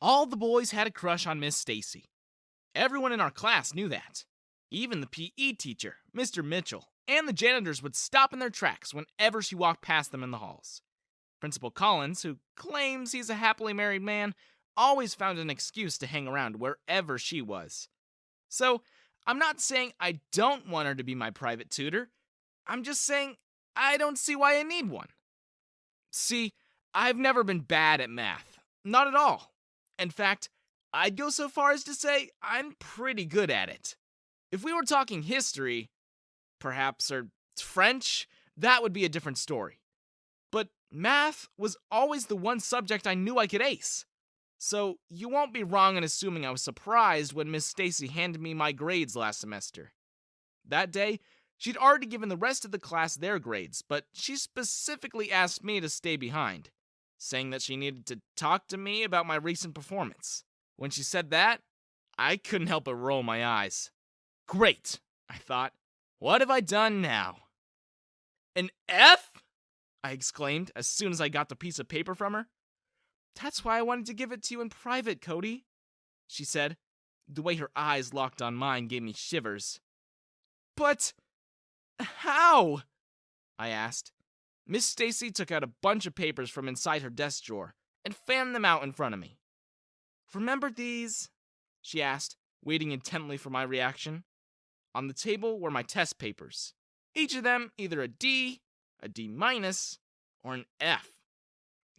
All the boys had a crush on Miss Stacy. Everyone in our class knew that. Even the PE teacher, Mr. Mitchell, and the janitors would stop in their tracks whenever she walked past them in the halls. Principal Collins, who claims he's a happily married man, always found an excuse to hang around wherever she was. So, I'm not saying I don't want her to be my private tutor. I'm just saying I don't see why I need one. See, I've never been bad at math. Not at all. In fact, I'd go so far as to say I'm pretty good at it. If we were talking history, perhaps, or French, that would be a different story. But math was always the one subject I knew I could ace. So you won't be wrong in assuming I was surprised when Miss Stacy handed me my grades last semester. That day, she'd already given the rest of the class their grades, but she specifically asked me to stay behind, saying that she needed to talk to me about my recent performance. When she said that, I couldn't help but roll my eyes. Great, I thought. What have I done now? An F? I exclaimed as soon as I got the piece of paper from her. That's why I wanted to give it to you in private, Cody, she said. The way her eyes locked on mine gave me shivers. But how? I asked. Miss Stacy took out a bunch of papers from inside her desk drawer and fanned them out in front of me. Remember these? She asked, waiting intently for my reaction. On the table were my test papers. Each of them either a D minus, or an F.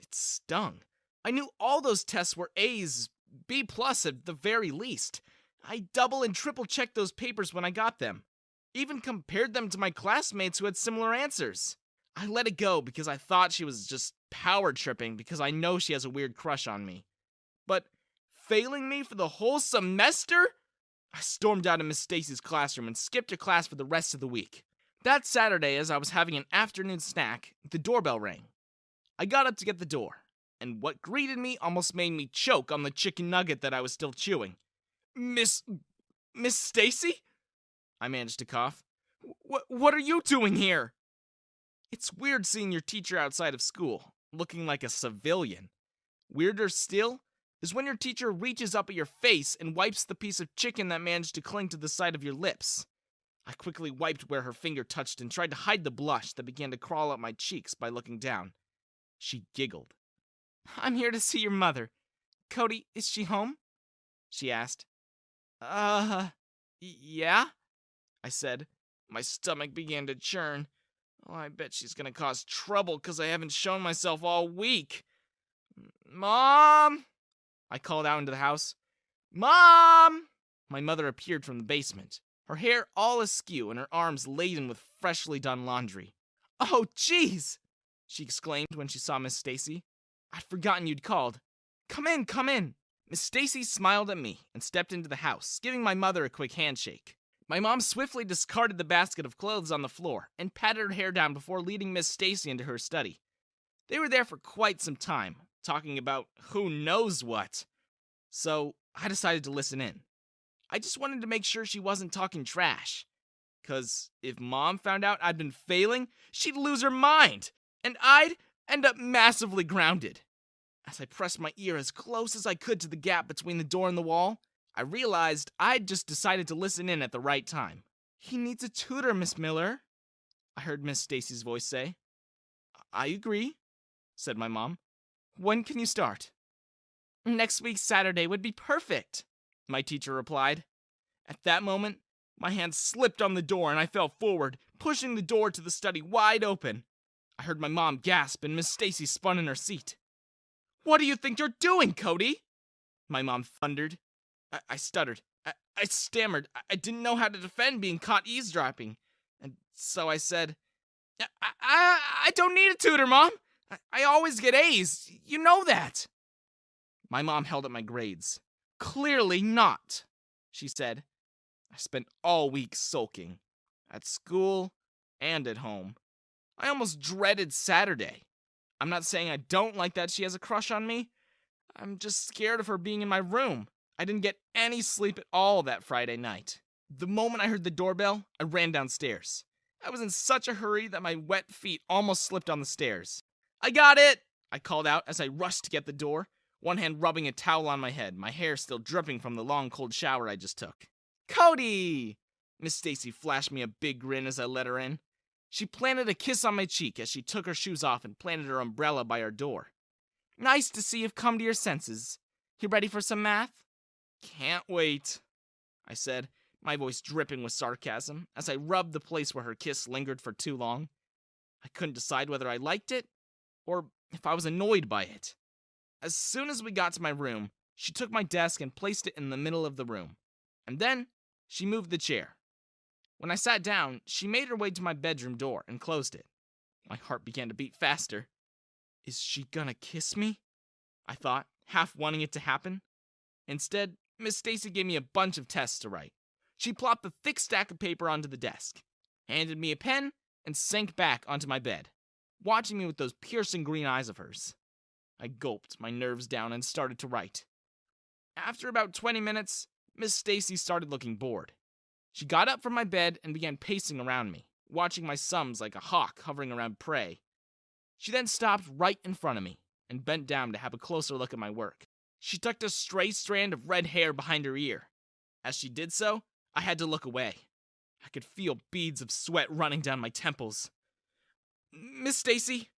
It stung. I knew all those tests were A's, B plus at the very least. I double and triple checked those papers when I got them. Even compared them to my classmates who had similar answers. I let it go because I thought she was just power tripping because I know she has a weird crush on me. But failing me for the whole semester? I stormed out of Miss Stacy's classroom and skipped her class for the rest of the week. That Saturday, as I was having an afternoon snack, the doorbell rang. I got up to get the door, and what greeted me almost made me choke on the chicken nugget that I was still chewing. Miss Stacy? I managed to cough. What are you doing here? It's weird seeing your teacher outside of school, looking like a civilian. Weirder still is when your teacher reaches up at your face and wipes the piece of chicken that managed to cling to the side of your lips. I quickly wiped where her finger touched and tried to hide the blush that began to crawl up my cheeks by looking down. She giggled. I'm here to see your mother. Cody, is she home? She asked. Yeah? I said. My stomach began to churn. Oh, I bet she's gonna cause trouble because I haven't shown myself all week. Mom! I called out into the house. Mom! My mother appeared from the basement, her hair all askew and her arms laden with freshly done laundry. Oh, jeez! She exclaimed when she saw Miss Stacy. I'd forgotten you'd called. Come in, come in. Miss Stacy smiled at me and stepped into the house, giving my mother a quick handshake. My mom swiftly discarded the basket of clothes on the floor and patted her hair down before leading Miss Stacy into her study. They were there for quite some time, talking about who knows what. So I decided to listen in. I just wanted to make sure she wasn't talking trash. 'Cause if Mom found out I'd been failing, she'd lose her mind, and I'd end up massively grounded. As I pressed my ear as close as I could to the gap between the door and the wall, I realized I'd just decided to listen in at the right time. He needs a tutor, Miss Miller, I heard Miss Stacy's voice say. I agree, said my mom. When can you start? Next week Saturday would be perfect, my teacher replied. At that moment, my hand slipped on the door and I fell forward, pushing the door to the study wide open. I heard my mom gasp and Miss Stacy spun in her seat. What do you think you're doing, Cody? My mom thundered. I stuttered. I stammered. I didn't know how to defend being caught eavesdropping. And so I said, I don't need a tutor, Mom. I always get A's. You know that. My mom held up my grades. Clearly not, she said. I spent all week sulking. At school and at home. I almost dreaded Saturday. I'm not saying I don't like that she has a crush on me. I'm just scared of her being in my room. I didn't get any sleep at all that Friday night. The moment I heard the doorbell, I ran downstairs. I was in such a hurry that my wet feet almost slipped on the stairs. I got it, I called out as I rushed to get the door. one hand rubbing a towel on my head, my hair still dripping from the long cold shower I just took. "Cody!" Miss Stacy flashed me a big grin as I let her in. She planted a kiss on my cheek as she took her shoes off and planted her umbrella by our door. "Nice to see you've come to your senses. You ready for some math?" "Can't wait," I said, my voice dripping with sarcasm, as I rubbed the place where her kiss lingered for too long. I couldn't decide whether I liked it, or if I was annoyed by it. As soon as we got to my room, she took my desk and placed it in the middle of the room. And then, she moved the chair. When I sat down, she made her way to my bedroom door and closed it. My heart began to beat faster. Is she gonna kiss me? I thought, half wanting it to happen. Instead, Miss Stacy gave me a bunch of tests to write. She plopped a thick stack of paper onto the desk, handed me a pen, and sank back onto my bed, watching me with those piercing green eyes of hers. I gulped my nerves down and started to write. After about 20 minutes, Miss Stacy started looking bored. She got up from my bed and began pacing around me, watching my sums like a hawk hovering around prey. She then stopped right in front of me and bent down to have a closer look at my work. She tucked a stray strand of red hair behind her ear. As she did so, I had to look away. I could feel beads of sweat running down my temples. "Miss Stacy,"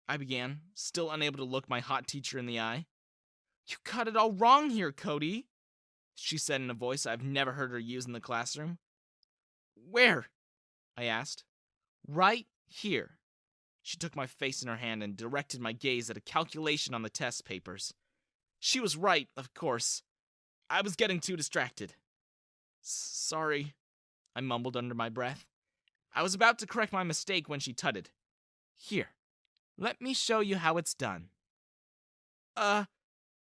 I began, still unable to look my hot teacher in the eye. "You got it all wrong here, Cody," she said in a voice I've never heard her use in the classroom. "Where?" I asked. "Right here." She took my face in her hand and directed my gaze at a calculation on the test papers. She was right, of course. I was getting too distracted. "Sorry," I mumbled under my breath. I was about to correct my mistake when she tutted. "Here, let me show you how it's done."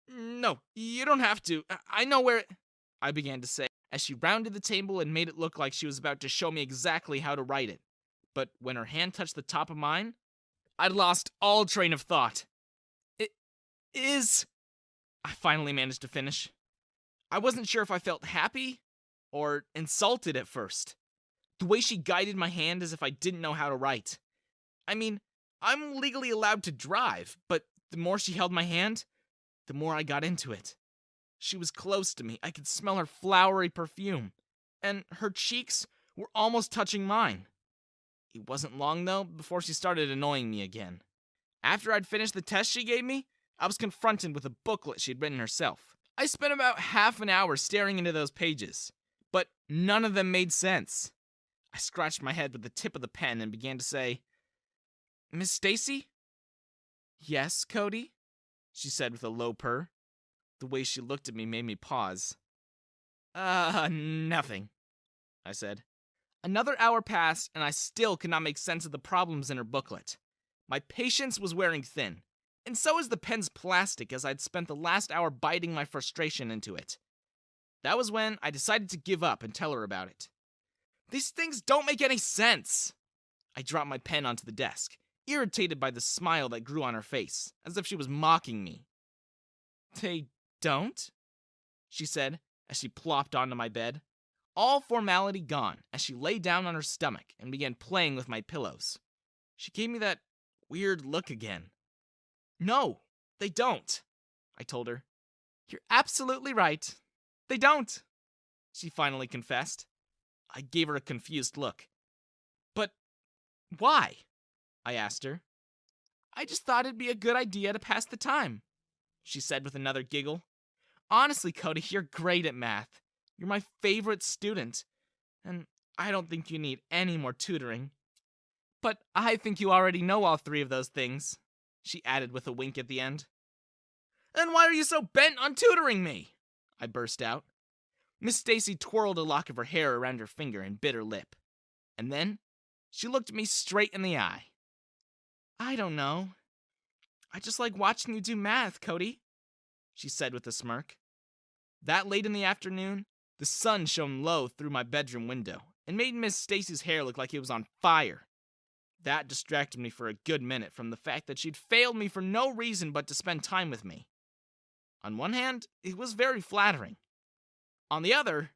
No, you don't have to. I know where it," I began to say, as she rounded the table and made it look like she was about to show me exactly how to write it. But when her hand touched the top of mine, I'd lost all train of thought. "It is," I finally managed to finish. I wasn't sure if I felt happy or insulted at first. The way she guided my hand as if I didn't know how to write. I mean, I'm legally allowed to drive, but the more she held my hand, the more I got into it. She was close to me. I could smell her flowery perfume, and her cheeks were almost touching mine. It wasn't long, though, before she started annoying me again. After I'd finished the test she gave me, I was confronted with a booklet she'd written herself. I spent about half an hour staring into those pages, but none of them made sense. I scratched my head with the tip of the pen and began to say, "Miss Stacy?" "Yes, Cody?" she said with a low purr. The way she looked at me made me pause. Nothing," I said. Another hour passed, and I still could not make sense of the problems in her booklet. My patience was wearing thin, and so was the pen's plastic as I'd spent the last hour biting my frustration into it. That was when I decided to give up and tell her about it. "These things don't make any sense." I dropped my pen onto the desk, irritated by the smile that grew on her face, as if she was mocking me. "They don't?" she said as she plopped onto my bed. All formality gone as she lay down on her stomach and began playing with my pillows. She gave me that weird look again. "No, they don't," I told her. "You're absolutely right. They don't," she finally confessed. I gave her a confused look. "But why?" I asked her. "I just thought it'd be a good idea to pass the time," she said with another giggle. "Honestly, Cody, you're great at math. You're my favorite student, and I don't think you need any more tutoring. But I think you already know all three of those things," she added with a wink at the end. "Then why are you so bent on tutoring me?" I burst out. Miss Stacy twirled a lock of her hair around her finger and bit her lip. And then she looked me straight in the eye. "I don't know. I just like watching you do math, Cody," she said with a smirk. That late in the afternoon, the sun shone low through my bedroom window and made Miss Stacy's hair look like it was on fire. That distracted me for a good minute from the fact that she'd failed me for no reason but to spend time with me. On one hand, it was very flattering. On the other,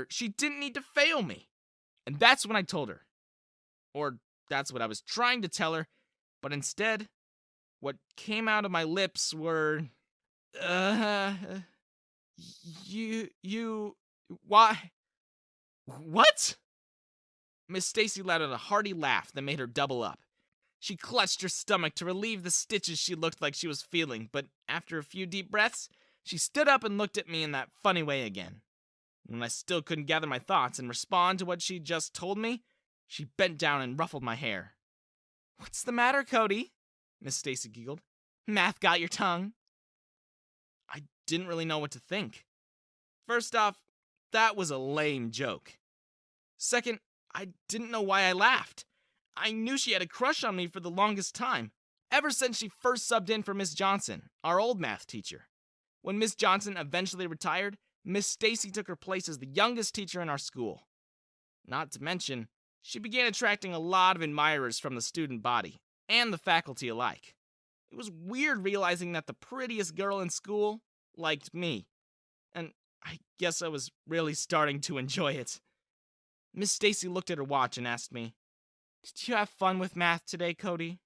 she didn't need to fail me. And that's when I told her. Or that's what I was trying to tell her, but instead, What came out of my lips were, uh, why? What? Miss Stacy let out a hearty laugh that made her double up. She clutched her stomach to relieve the stitches she looked like she was feeling, but after a few deep breaths, she stood up and looked at me in that funny way again. When I still couldn't gather my thoughts and respond to what she just told me, she bent down and ruffled my hair. "What's the matter, Cody?" Miss Stacy giggled. "Math got your tongue." I didn't really know what to think. First off, that was a lame joke. Second, I didn't know why I laughed. I knew she had a crush on me for the longest time, ever since she first subbed in for Miss Johnson, our old math teacher. When Miss Johnson eventually retired, Miss Stacy took her place as the youngest teacher in our school. Not to mention, she began attracting a lot of admirers from the student body, and the faculty alike. It was weird realizing that the prettiest girl in school liked me, and I guess I was really starting to enjoy it. Miss Stacy looked at her watch and asked me, "Did you have fun with math today, Cody?"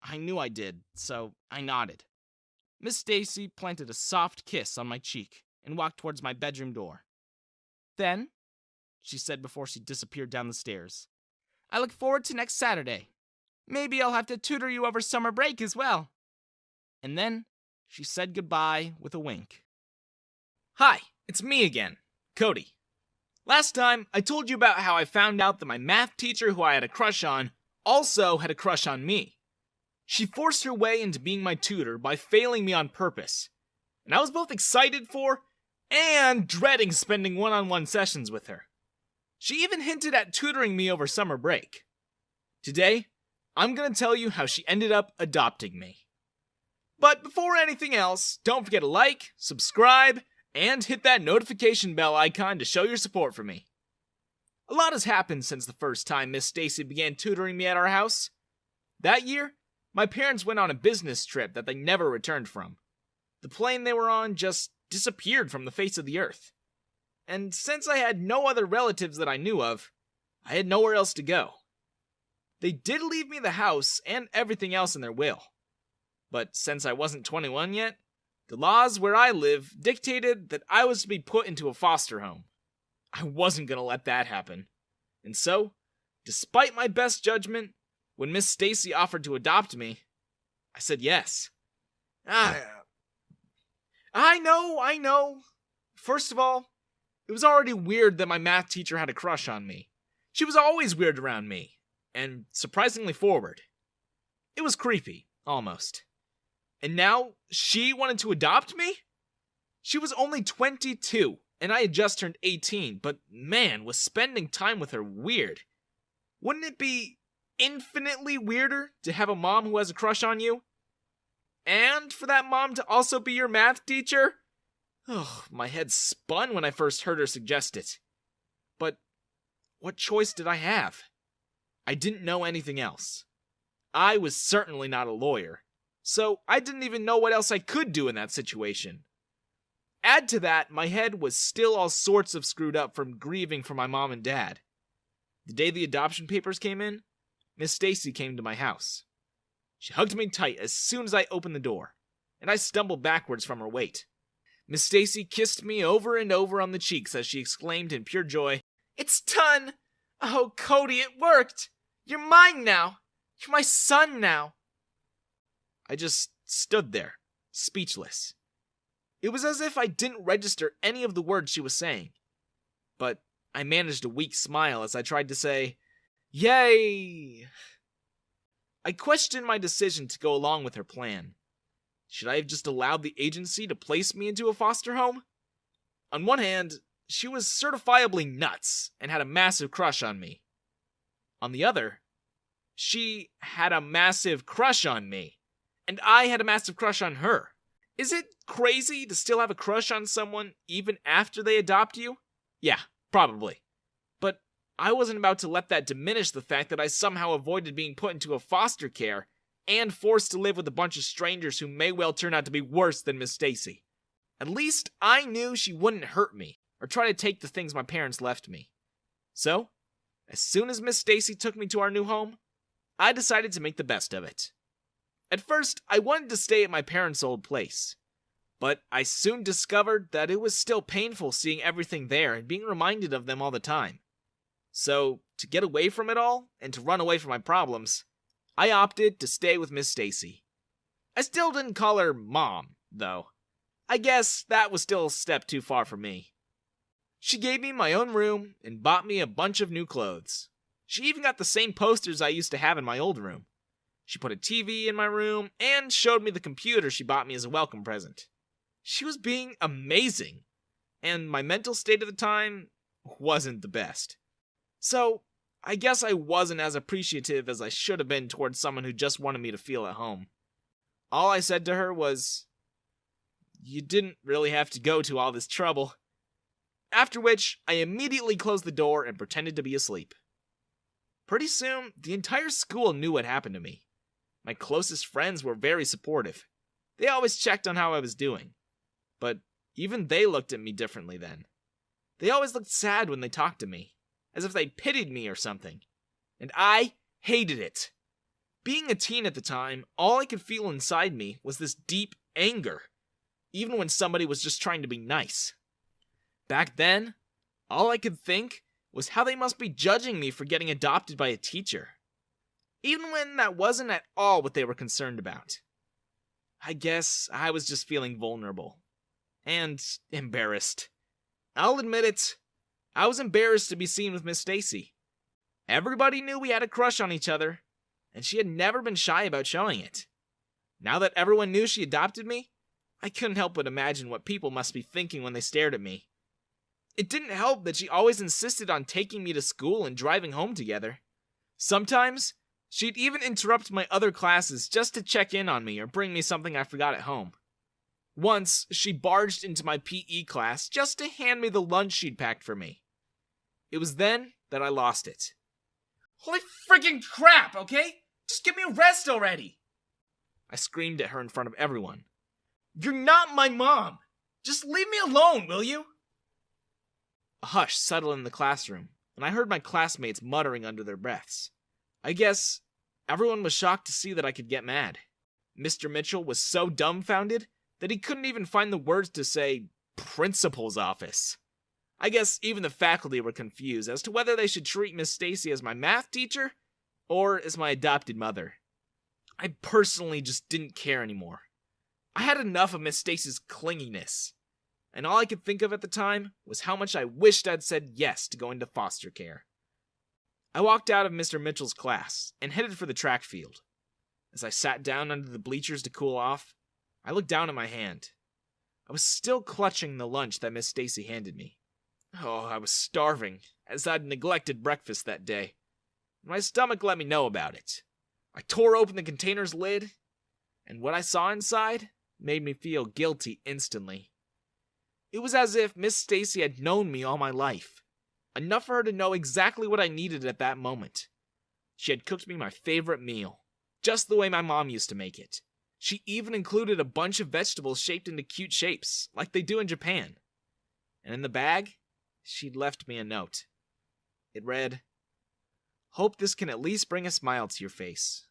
I knew I did, so I nodded. Miss Stacy planted a soft kiss on my cheek and walked towards my bedroom door. "Then," she said before she disappeared down the stairs, "I look forward to next Saturday. Maybe I'll have to tutor you over summer break as well." And then she said goodbye with a wink. Hi, it's me again, Cody. Last time, I told you about how I found out that my math teacher who I had a crush on also had a crush on me. She forced her way into being my tutor by failing me on purpose, and I was both excited for and dreading spending one-on-one sessions with her. She even hinted at tutoring me over summer break. Today, I'm going to tell you how she ended up adopting me. But before anything else, don't forget to like, subscribe, and hit that notification bell icon to show your support for me. A lot has happened since the first time Miss Stacy began tutoring me at our house. That year, my parents went on a business trip that they never returned from. The plane they were on just disappeared from the face of the earth. And since I had no other relatives that I knew of, I had nowhere else to go. They did leave me the house and everything else in their will. But since I wasn't 21 yet, the laws where I live dictated that I was to be put into a foster home. I wasn't going to let that happen. And so, despite my best judgment, when Miss Stacy offered to adopt me, I said yes. I know. First of all, it was already weird that my math teacher had a crush on me. She was always weird around me, and surprisingly forward. It was creepy, almost. And now, she wanted to adopt me? She was only 22, and I had just turned 18, but man, was spending time with her weird. Wouldn't it be infinitely weirder to have a mom who has a crush on you? And for that mom to also be your math teacher? Oh, my head spun when I first heard her suggest it. But what choice did I have? I didn't know anything else. I was certainly not a lawyer, so I didn't even know what else I could do in that situation. Add to that, my head was still all sorts of screwed up from grieving for my mom and dad. The day the adoption papers came in, Miss Stacy came to my house. She hugged me tight as soon as I opened the door, and I stumbled backwards from her weight. Miss Stacy kissed me over and over on the cheeks as she exclaimed in pure joy, "It's done! Oh, Cody, it worked! You're mine now! You're my son now!" I just stood there, speechless. It was as if I didn't register any of the words she was saying. But I managed a weak smile as I tried to say, "Yay!" I questioned my decision to go along with her plan. Should I have just allowed the agency to place me into a foster home? On one hand, she was certifiably nuts and had a massive crush on me. On the other, she had a massive crush on me, and I had a massive crush on her. Is it crazy to still have a crush on someone even after they adopt you? Yeah, probably. But I wasn't about to let that diminish the fact that I somehow avoided being put into a foster care and forced to live with a bunch of strangers who may well turn out to be worse than Miss Stacy. At least I knew she wouldn't hurt me or try to take the things my parents left me. So, as soon as Miss Stacy took me to our new home, I decided to make the best of it. At first, I wanted to stay at my parents' old place, but I soon discovered that it was still painful seeing everything there and being reminded of them all the time. So, to get away from it all, and to run away from my problems, I opted to stay with Miss Stacy. I still didn't call her Mom, though. I guess that was still a step too far for me. She gave me my own room and bought me a bunch of new clothes. She even got the same posters I used to have in my old room. She put a TV in my room and showed me the computer she bought me as a welcome present. She was being amazing, and my mental state at the time wasn't the best. So, I guess I wasn't as appreciative as I should have been towards someone who just wanted me to feel at home. All I said to her was, "You didn't really have to go to all this trouble." After which, I immediately closed the door and pretended to be asleep. Pretty soon, the entire school knew what happened to me. My closest friends were very supportive. They always checked on how I was doing. But even they looked at me differently then. They always looked sad when they talked to me, as if they pitied me or something. And I hated it. Being a teen at the time, all I could feel inside me was this deep anger, even when somebody was just trying to be nice. Back then, all I could think was how they must be judging me for getting adopted by a teacher, even when that wasn't at all what they were concerned about. I guess I was just feeling vulnerable and embarrassed. I'll admit it, I was embarrassed to be seen with Miss Stacy. Everybody knew we had a crush on each other, and she had never been shy about showing it. Now that everyone knew she adopted me, I couldn't help but imagine what people must be thinking when they stared at me. It didn't help that she always insisted on taking me to school and driving home together. Sometimes, she'd even interrupt my other classes just to check in on me or bring me something I forgot at home. Once, she barged into my PE class just to hand me the lunch she'd packed for me. It was then that I lost it. "Holy freaking crap, okay? Just give me a rest already!" I screamed at her in front of everyone. "You're not my mom! Just leave me alone, will you?" A hush settled in the classroom, and I heard my classmates muttering under their breaths. I guess everyone was shocked to see that I could get mad. Mr. Mitchell was so dumbfounded that he couldn't even find the words to say, "principal's office." I guess even the faculty were confused as to whether they should treat Miss Stacy as my math teacher or as my adopted mother. I personally just didn't care anymore. I had enough of Miss Stacy's clinginess, and all I could think of at the time was how much I wished I'd said yes to going to foster care. I walked out of Mr. Mitchell's class and headed for the track field. As I sat down under the bleachers to cool off, I looked down at my hand. I was still clutching the lunch that Miss Stacy handed me. Oh, I was starving, as I'd neglected breakfast that day. My stomach let me know about it. I tore open the container's lid, and what I saw inside made me feel guilty instantly. It was as if Miss Stacy had known me all my life, enough for her to know exactly what I needed at that moment. She had cooked me my favorite meal, just the way my mom used to make it. She even included a bunch of vegetables shaped into cute shapes, like they do in Japan. And in the bag, she'd left me a note. It read, "Hope this can at least bring a smile to your face.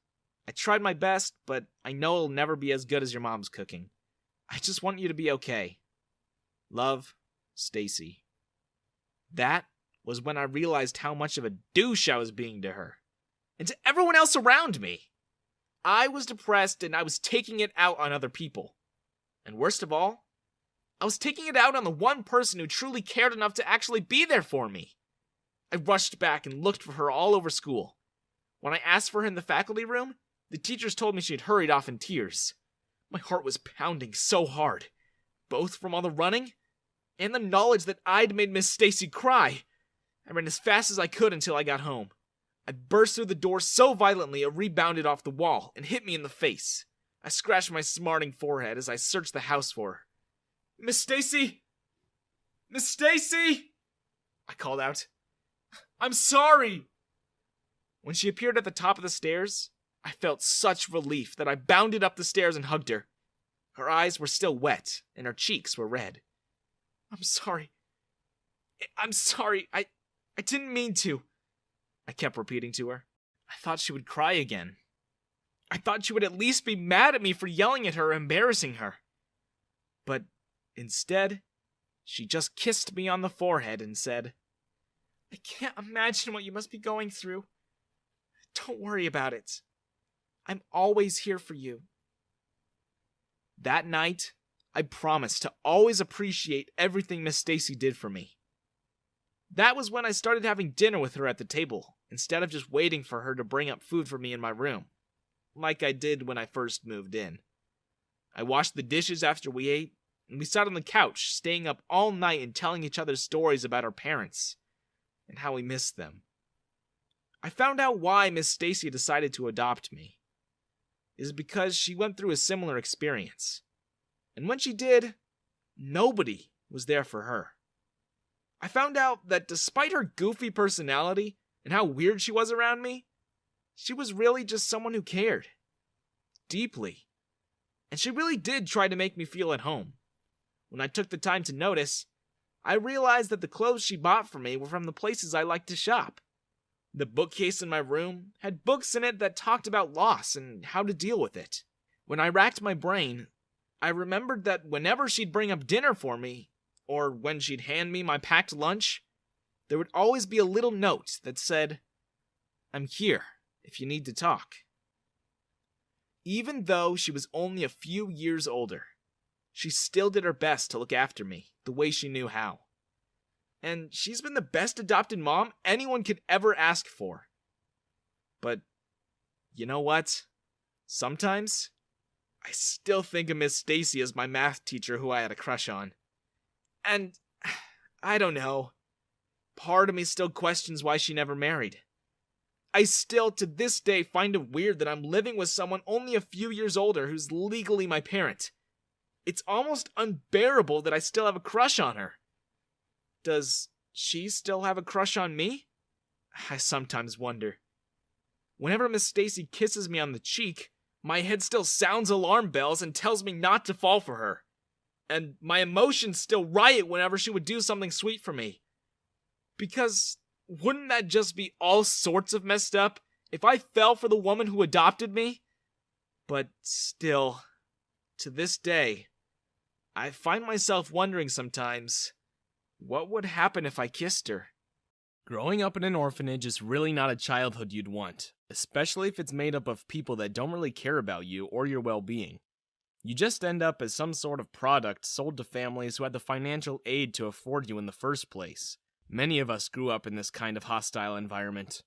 I tried my best, but I know it'll never be as good as your mom's cooking. I just want you to be okay. Love, Stacy." That was when I realized how much of a douche I was being to her, and to everyone else around me. I was depressed and I was taking it out on other people. And worst of all, I was taking it out on the one person who truly cared enough to actually be there for me. I rushed back and looked for her all over school. When I asked for her in the faculty room, the teachers told me she had hurried off in tears. My heart was pounding so hard, both from all the running and the knowledge that I'd made Miss Stacy cry. I ran as fast as I could until I got home. I burst through the door so violently it rebounded off the wall and hit me in the face. I scratched my smarting forehead as I searched the house for her. "Miss Stacy! Miss Stacy!" I called out. "I'm sorry!" When she appeared at the top of the stairs, I felt such relief that I bounded up the stairs and hugged her. Her eyes were still wet, and her cheeks were red. I'm sorry. I didn't mean to," I kept repeating to her. I thought she would cry again. I thought she would at least be mad at me for yelling at her, embarrassing her. But instead, she just kissed me on the forehead and said, "I can't imagine what you must be going through. Don't worry about it. I'm always here for you." That night, I promised to always appreciate everything Miss Stacy did for me. That was when I started having dinner with her at the table, instead of just waiting for her to bring up food for me in my room, like I did when I first moved in. I washed the dishes after we ate, and we sat on the couch, staying up all night and telling each other stories about our parents, and how we missed them. I found out why Miss Stacy decided to adopt me. It is because she went through a similar experience. And when she did, nobody was there for her. I found out that despite her goofy personality and how weird she was around me, she was really just someone who cared. Deeply. And she really did try to make me feel at home. When I took the time to notice, I realized that the clothes she bought for me were from the places I liked to shop. The bookcase in my room had books in it that talked about loss and how to deal with it. When I racked my brain, I remembered that whenever she'd bring up dinner for me, or when she'd hand me my packed lunch, there would always be a little note that said, "I'm here if you need to talk." Even though she was only a few years older, she still did her best to look after me the way she knew how. And she's been the best adopted mom anyone could ever ask for. But, you know what? Sometimes, I still think of Miss Stacy as my math teacher who I had a crush on. And, I don't know. Part of me still questions why she never married. I still, to this day, find it weird that I'm living with someone only a few years older who's legally my parent. It's almost unbearable that I still have a crush on her. Does she still have a crush on me? I sometimes wonder. Whenever Miss Stacy kisses me on the cheek, my head still sounds alarm bells and tells me not to fall for her. And my emotions still riot whenever she would do something sweet for me. Because wouldn't that just be all sorts of messed up if I fell for the woman who adopted me? But still, to this day, I find myself wondering sometimes, what would happen if I kissed her? Growing up in an orphanage is really not a childhood you'd want, especially if it's made up of people that don't really care about you or your well-being. You just end up as some sort of product sold to families who had the financial aid to afford you in the first place. Many of us grew up in this kind of hostile environment.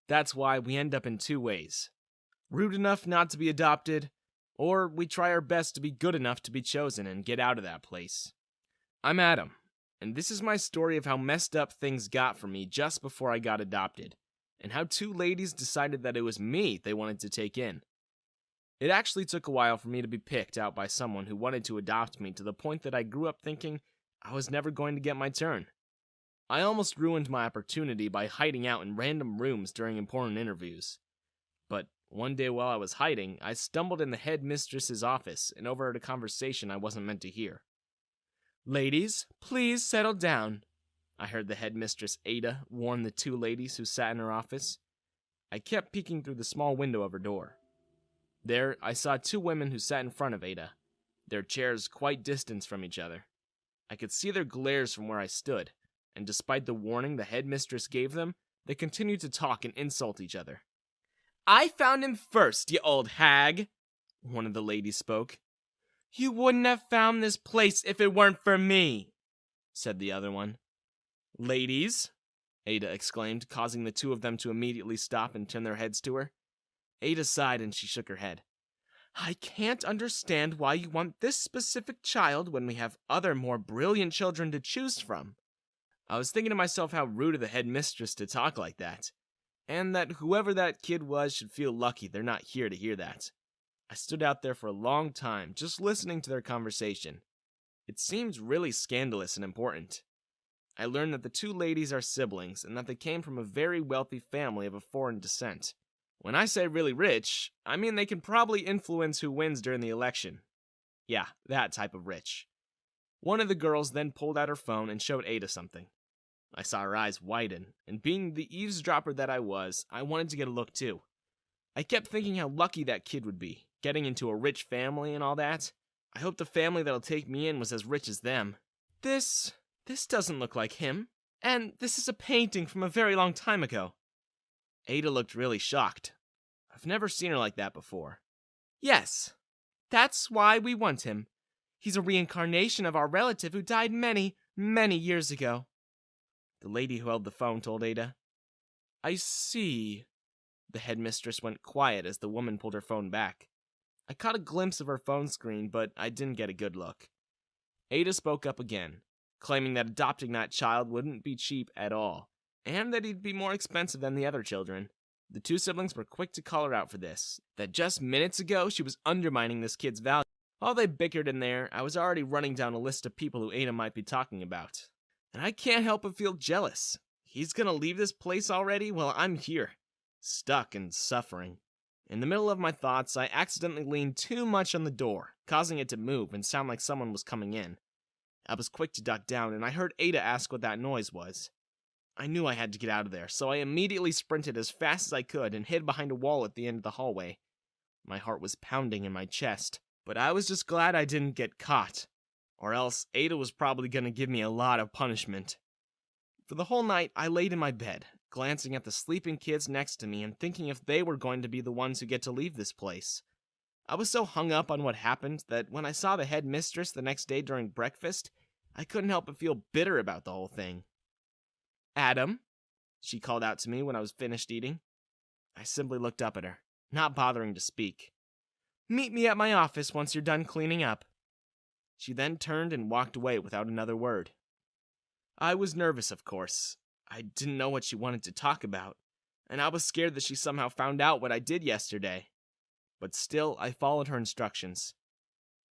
That's why we end up in two ways. Rude enough not to be adopted, or we try our best to be good enough to be chosen and get out of that place. I'm Adam, and this is my story of how messed up things got for me just before I got adopted, and how two ladies decided that it was me they wanted to take in. It actually took a while for me to be picked out by someone who wanted to adopt me, to the point that I grew up thinking I was never going to get my turn. I almost ruined my opportunity by hiding out in random rooms during important interviews. But one day while I was hiding, I stumbled in the headmistress's office and overheard a conversation I wasn't meant to hear. "Ladies, please settle down," I heard the headmistress Ada warn the two ladies who sat in her office. I kept peeking through the small window of her door. There, I saw two women who sat in front of Ada, their chairs quite distant from each other. I could see their glares from where I stood, and despite the warning the headmistress gave them, they continued to talk and insult each other. "I found him first, you old hag," one of the ladies spoke. "You wouldn't have found this place if it weren't for me," said the other one. "Ladies," Ada exclaimed, causing the two of them to immediately stop and turn their heads to her. Ada sighed and she shook her head. "I can't understand why you want this specific child when we have other more brilliant children to choose from." I was thinking to myself how rude of the headmistress to talk like that, and that whoever that kid was should feel lucky they're not here to hear that. I stood out there for a long time, just listening to their conversation. It seemed really scandalous and important. I learned that the two ladies are siblings, and that they came from a very wealthy family of a foreign descent. When I say really rich, I mean they can probably influence who wins during the election. Yeah, that type of rich. One of the girls then pulled out her phone and showed Ada something. I saw her eyes widen, and being the eavesdropper that I was, I wanted to get a look too. I kept thinking how lucky that kid would be, getting into a rich family and all that. I hope the family that'll take me in was as rich as them. This doesn't look like him. And this is a painting from a very long time ago. Ada looked really shocked. I've never seen her like that before. Yes, that's why we want him. He's a reincarnation of our relative who died many, many years ago. The lady who held the phone told Ada. I see. The headmistress went quiet as the woman pulled her phone back. I caught a glimpse of her phone screen, but I didn't get a good look. Ada spoke up again, claiming that adopting that child wouldn't be cheap at all, and that he'd be more expensive than the other children. The two siblings were quick to call her out for this, that just minutes ago she was undermining this kid's value. While they bickered in there, I was already running down a list of people who Ada might be talking about. And I can't help but feel jealous. He's gonna leave this place already while I'm here, stuck and suffering. In the middle of my thoughts, I accidentally leaned too much on the door, causing it to move and sound like someone was coming in. I was quick to duck down, and I heard Ada ask what that noise was. I knew I had to get out of there, so I immediately sprinted as fast as I could and hid behind a wall at the end of the hallway. My heart was pounding in my chest, but I was just glad I didn't get caught, or else Ada was probably going to give me a lot of punishment. For the whole night, I laid in my bed, glancing at the sleeping kids next to me and thinking if they were going to be the ones who get to leave this place. I was so hung up on what happened that when I saw the headmistress the next day during breakfast, I couldn't help but feel bitter about the whole thing. Adam, she called out to me when I was finished eating. I simply looked up at her, not bothering to speak. Meet me at my office once you're done cleaning up. She then turned and walked away without another word. I was nervous, of course. I didn't know what she wanted to talk about, and I was scared that she somehow found out what I did yesterday. But still, I followed her instructions.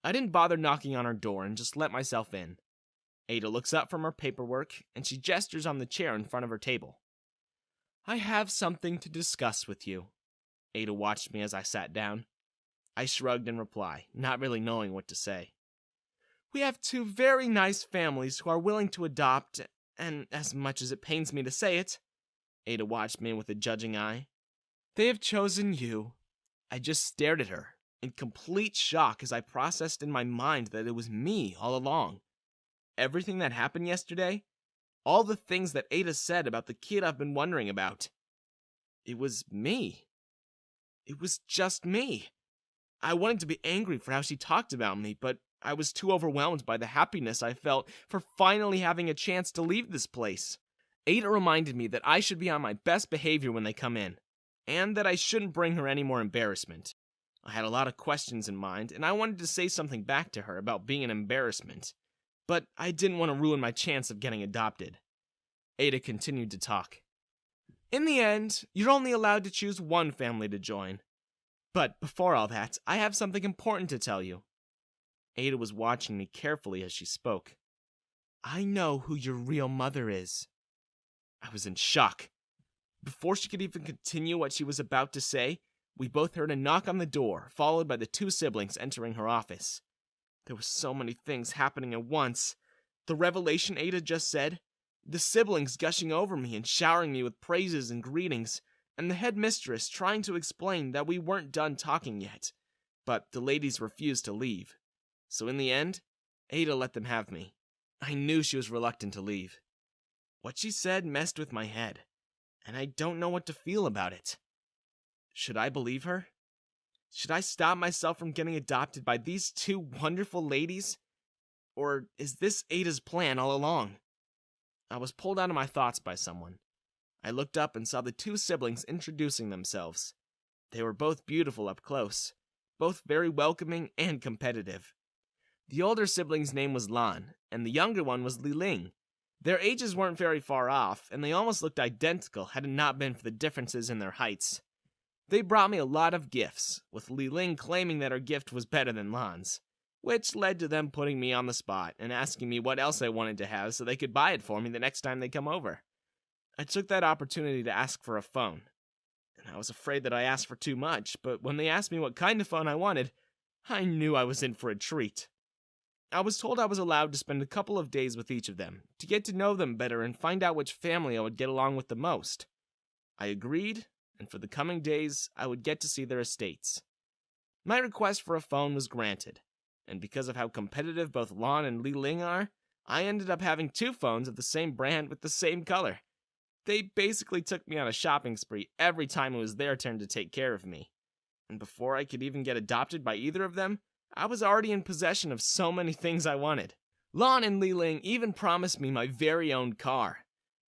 I didn't bother knocking on her door and just let myself in. Ada looks up from her paperwork, and she gestures on the chair in front of her table. I have something to discuss with you. Ada watched me as I sat down. I shrugged in reply, not really knowing what to say. We have two very nice families who are willing to adopt, and as much as it pains me to say it, Ada watched me with a judging eye, they have chosen you. I just stared at her, in complete shock as I processed in my mind that it was me all along. Everything that happened yesterday, all the things that Ada said about the kid I've been wondering about, it was me. It was just me. I wanted to be angry for how she talked about me, but I was too overwhelmed by the happiness I felt for finally having a chance to leave this place. Ada reminded me that I should be on my best behavior when they come in, and that I shouldn't bring her any more embarrassment. I had a lot of questions in mind, and I wanted to say something back to her about being an embarrassment, but I didn't want to ruin my chance of getting adopted. Ada continued to talk. In the end, you're only allowed to choose one family to join. But before all that, I have something important to tell you. Ada was watching me carefully as she spoke. I know who your real mother is. I was in shock. Before she could even continue what she was about to say, we both heard a knock on the door, followed by the two siblings entering her office. There were so many things happening at once. The revelation Ada just said, the siblings gushing over me and showering me with praises and greetings, and the headmistress trying to explain that we weren't done talking yet, but the ladies refused to leave. So in the end, Ada let them have me. I knew she was reluctant to leave. What she said messed with my head, and I don't know what to feel about it. Should I believe her? Should I stop myself from getting adopted by these two wonderful ladies? Or is this Ada's plan all along? I was pulled out of my thoughts by someone. I looked up and saw the two siblings introducing themselves. They were both beautiful up close, both very welcoming and competitive. The older sibling's name was Lan, and the younger one was Li Ling. Their ages weren't very far off, and they almost looked identical had it not been for the differences in their heights. They brought me a lot of gifts, with Li Ling claiming that her gift was better than Lan's, which led to them putting me on the spot and asking me what else I wanted to have so they could buy it for me the next time they come over. I took that opportunity to ask for a phone, and I was afraid that I asked for too much, but when they asked me what kind of phone I wanted, I knew I was in for a treat. I was told I was allowed to spend a couple of days with each of them, to get to know them better and find out which family I would get along with the most. I agreed, and for the coming days, I would get to see their estates. My request for a phone was granted, and because of how competitive both Lon and Li Ling are, I ended up having 2 phones of the same brand with the same color. They basically took me on a shopping spree every time it was their turn to take care of me. And before I could even get adopted by either of them, I was already in possession of so many things I wanted. Lon and Li Ling even promised me my very own car,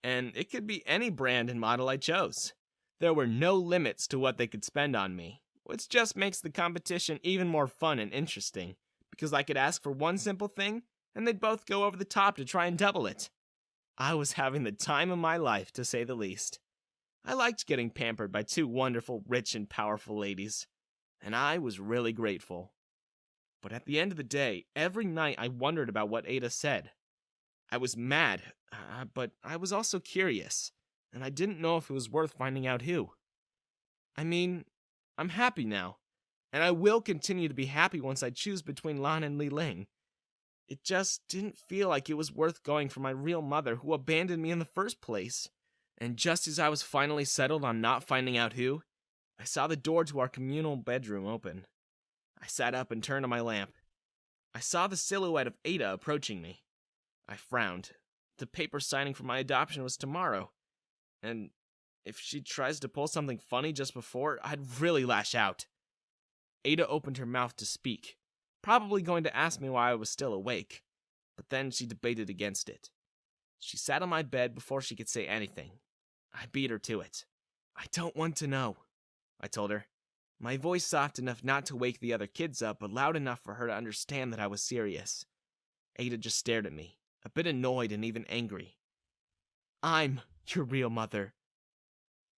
and it could be any brand and model I chose. There were no limits to what they could spend on me, which just makes the competition even more fun and interesting, because I could ask for one simple thing, and they'd both go over the top to try and double it. I was having the time of my life, to say the least. I liked getting pampered by 2 wonderful, rich, and powerful ladies, and I was really grateful. But at the end of the day, every night I wondered about what Ada said. I was mad, but I was also curious, and I didn't know if it was worth finding out who. I mean, I'm happy now, and I will continue to be happy once I choose between Lan and Li Ling. It just didn't feel like it was worth going for my real mother who abandoned me in the first place. And just as I was finally settled on not finding out who, I saw the door to our communal bedroom open. I sat up and turned on my lamp. I saw the silhouette of Ada approaching me. I frowned. The paper signing for my adoption was tomorrow, and if she tries to pull something funny just before, I'd really lash out. Ada opened her mouth to speak, probably going to ask me why I was still awake, but then she debated against it. She sat on my bed before she could say anything. I beat her to it. I don't want to know, I told her, my voice soft enough not to wake the other kids up, but loud enough for her to understand that I was serious. Ada just stared at me, a bit annoyed and even angry. I'm your real mother.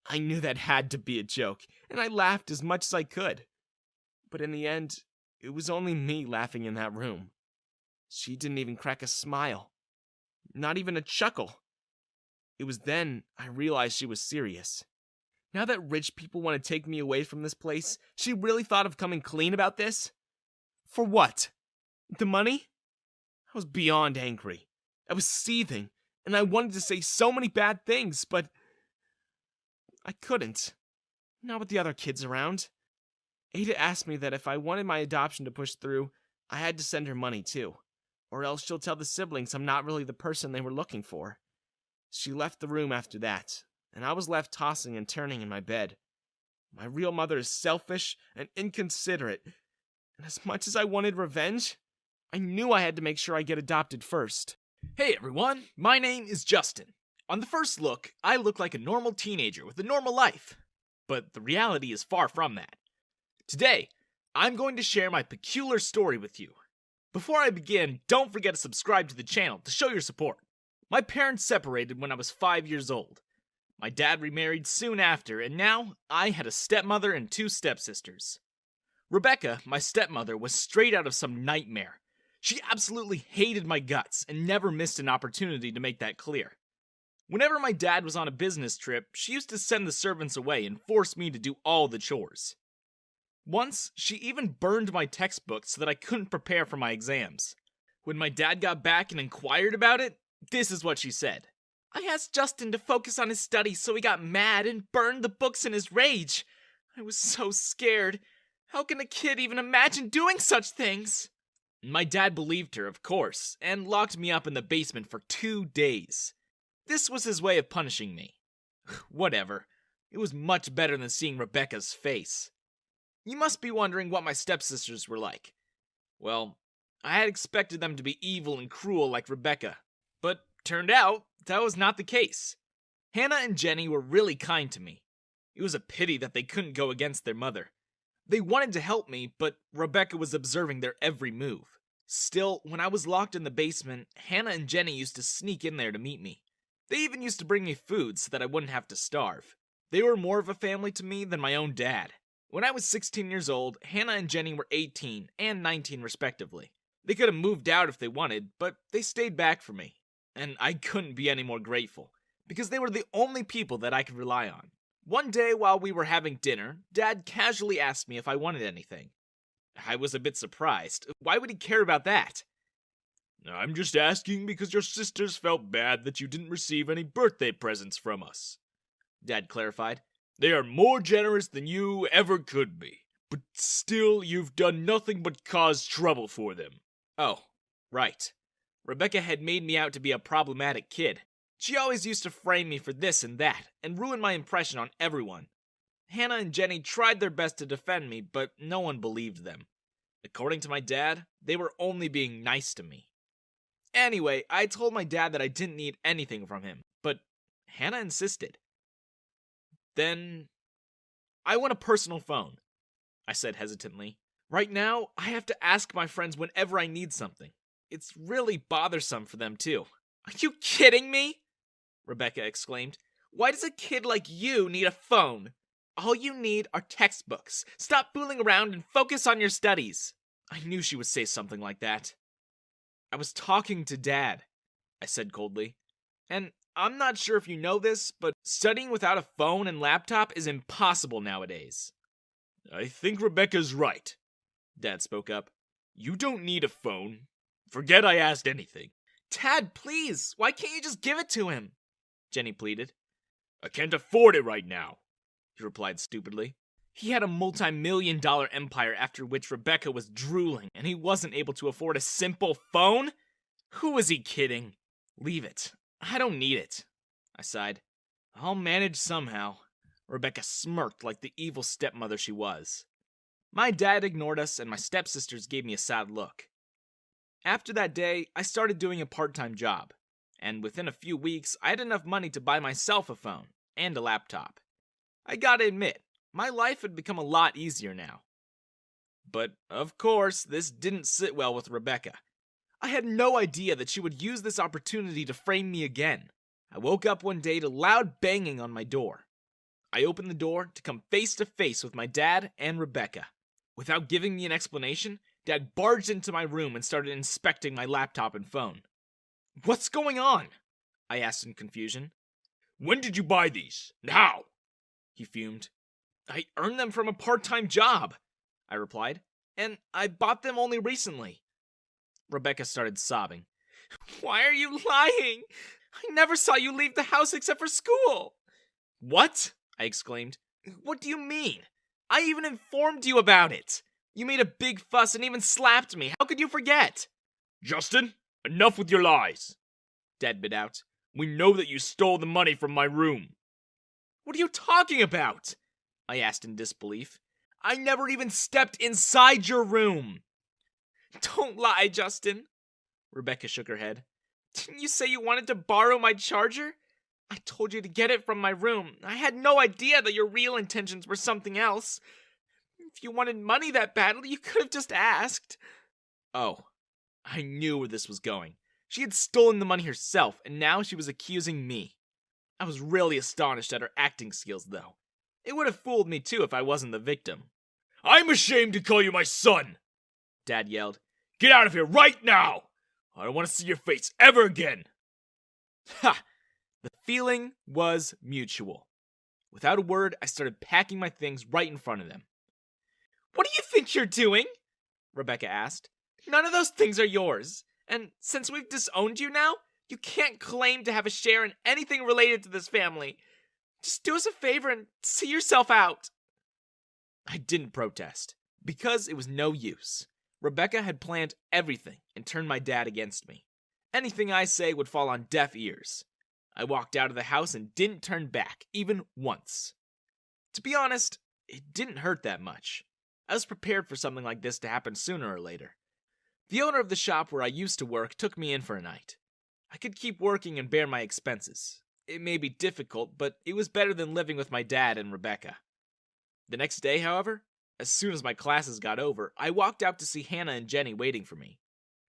I knew that had to be a joke, and I laughed as much as I could. But in the end, it was only me laughing in that room. She didn't even crack a smile. Not even a chuckle. It was then I realized she was serious. Now that rich people want to take me away from this place, she really thought of coming clean about this? For what? The money? I was beyond angry. I was seething, and I wanted to say so many bad things, but I couldn't. Not with the other kids around. Ada asked me that if I wanted my adoption to push through, I had to send her money too, or else she'll tell the siblings I'm not really the person they were looking for. She left the room after that, and I was left tossing and turning in my bed. My real mother is selfish and inconsiderate, and as much as I wanted revenge, I knew I had to make sure I get adopted first. Hey everyone, my name is Justin. On the first look, I look like a normal teenager with a normal life, but the reality is far from that. Today, I'm going to share my peculiar story with you. Before I begin, don't forget to subscribe to the channel to show your support. My parents separated when I was 5 years old. My dad remarried soon after, and now I had a stepmother and 2 stepsisters. Rebecca, my stepmother, was straight out of some nightmare. She absolutely hated my guts and never missed an opportunity to make that clear. Whenever my dad was on a business trip, she used to send the servants away and force me to do all the chores. Once, she even burned my textbook so that I couldn't prepare for my exams. When my dad got back and inquired about it, this is what she said. I asked Justin to focus on his studies, so he got mad and burned the books in his rage. I was so scared. How can a kid even imagine doing such things? My dad believed her, of course, and locked me up in the basement for 2 days. This was his way of punishing me. Whatever. It was much better than seeing Rebecca's face. You must be wondering what my stepsisters were like. Well, I had expected them to be evil and cruel like Rebecca, but turned out that was not the case. Hannah and Jenny were really kind to me. It was a pity that they couldn't go against their mother. They wanted to help me, but Rebecca was observing their every move. Still, when I was locked in the basement, Hannah and Jenny used to sneak in there to meet me. They even used to bring me food so that I wouldn't have to starve. They were more of a family to me than my own dad. When I was 16 years old, Hannah and Jenny were 18 and 19 respectively. They could have moved out if they wanted, but they stayed back for me. And I couldn't be any more grateful, because they were the only people that I could rely on. One day while we were having dinner, Dad casually asked me if I wanted anything. I was a bit surprised. Why would he care about that? I'm just asking because your sisters felt bad that you didn't receive any birthday presents from us, Dad clarified. They are more generous than you ever could be. But still, you've done nothing but cause trouble for them. Oh, right. Rebecca had made me out to be a problematic kid. She always used to frame me for this and that, and ruin my impression on everyone. Hannah and Jenny tried their best to defend me, but no one believed them. According to my dad, they were only being nice to me. Anyway, I told my dad that I didn't need anything from him, but Hannah insisted. Then, I want a personal phone, I said hesitantly. Right now, I have to ask my friends whenever I need something. It's really bothersome for them, too. Are you kidding me? Rebecca exclaimed. Why does a kid like you need a phone? All you need are textbooks. Stop fooling around and focus on your studies. I knew she would say something like that. I was talking to Dad, I said coldly. And I'm not sure if you know this, but studying without a phone and laptop is impossible nowadays. I think Rebecca's right, Dad spoke up. You don't need a phone. Forget I asked anything. Dad, please, why can't you just give it to him? Jenny pleaded. I can't afford it right now, he replied stupidly. He had a multi-million-dollar empire after which Rebecca was drooling, and he wasn't able to afford a simple phone? Who was he kidding? Leave it. I don't need it, I sighed. I'll manage somehow. Rebecca smirked like the evil stepmother she was. My dad ignored us, and my stepsisters gave me a sad look. After that day, I started doing a part-time job, and within a few weeks, I had enough money to buy myself a phone and a laptop. I gotta admit, my life had become a lot easier now. But, of course, this didn't sit well with Rebecca. I had no idea that she would use this opportunity to frame me again. I woke up one day to loud banging on my door. I opened the door to come face to face with my dad and Rebecca. Without giving me an explanation, Dad barged into my room and started inspecting my laptop and phone. What's going on? I asked in confusion. When did you buy these? And how? He fumed. I earned them from a part-time job, I replied, and I bought them only recently. Rebecca started sobbing. Why are you lying? I never saw you leave the house except for school. What? I exclaimed. What do you mean? I even informed you about it. You made a big fuss and even slapped me. How could you forget? Justin, enough with your lies, Dad bit out. We know that you stole the money from my room. What are you talking about? I asked in disbelief. I never even stepped inside your room. Don't lie, Justin. Rebecca shook her head. Didn't you say you wanted to borrow my charger? I told you to get it from my room. I had no idea that your real intentions were something else. If you wanted money that badly, you could have just asked. Oh, I knew where this was going. She had stolen the money herself, and now she was accusing me. I was really astonished at her acting skills, though. It would have fooled me, too, if I wasn't the victim. I'm ashamed to call you my son, Dad yelled. Get out of here right now! I don't want to see your face ever again. Ha! The feeling was mutual. Without a word, I started packing my things right in front of them. What do you think you're doing? Rebecca asked. None of those things are yours. And since we've disowned you now, you can't claim to have a share in anything related to this family. Just do us a favor and see yourself out. I didn't protest, because it was no use. Rebecca had planned everything and turned my dad against me. Anything I say would fall on deaf ears. I walked out of the house and didn't turn back, even once. To be honest, it didn't hurt that much. I was prepared for something like this to happen sooner or later. The owner of the shop where I used to work took me in for a night. I could keep working and bear my expenses. It may be difficult, but it was better than living with my dad and Rebecca. The next day, however, as soon as my classes got over, I walked out to see Hannah and Jenny waiting for me.